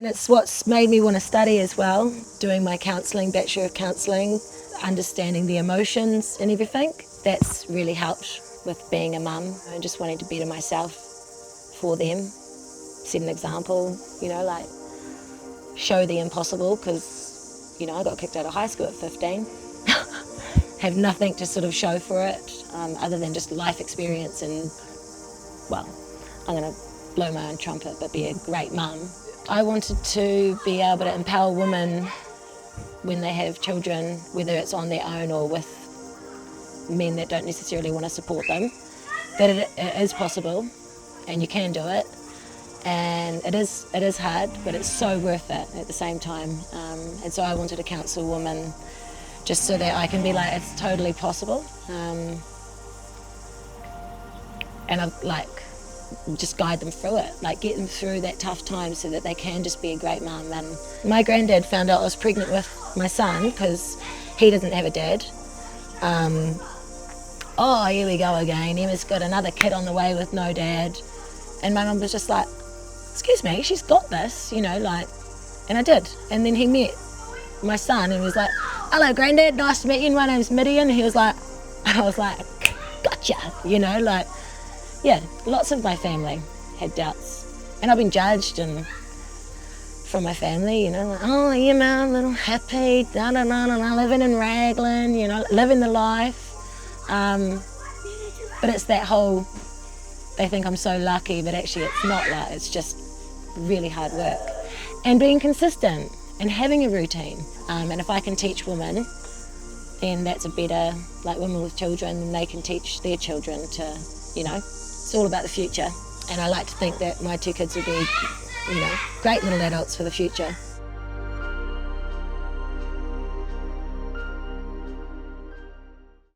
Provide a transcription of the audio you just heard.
It's what's made me want to study as well, doing my counselling, Bachelor of Counselling, understanding the emotions and everything. That's really helped with being a mum and just wanting to better myself for them, set an example, like show the impossible, because, I got kicked out of high school at 15. Have nothing to sort of show for it other than just life experience and, well, I'm going to blow my own trumpet, but be a great mum. I wanted to be able to empower women when they have children, whether it's on their own or with men that don't necessarily want to support them, that it is possible and you can do it. And it is hard, but it's so worth it at the same time. And so I wanted to counsel women just so that I can be like, it's totally possible. And I've just guide them through it, get them through that tough time so that they can just be a great mum. And my granddad found out I was pregnant with my son because he doesn't have a dad. Oh, here we go again. Emma's got another kid on the way with no dad. And my mum was just like, excuse me, she's got this, and I did. And then he met my son and was like, hello, Granddad, nice to meet you. My name's Midian. He was like, I was like, gotcha, yeah, lots of my family had doubts. And I've been judged from my family, like, oh, Emma, a little hippie, living in Raglan, living the life. But it's that whole, they think I'm so lucky, but actually it's not luck, it's just really hard work. And being consistent and having a routine. And if I can teach women, then that's a better, women with children, then they can teach their children to, it's all about the future. And I like to think that my two kids will be, great little adults for the future.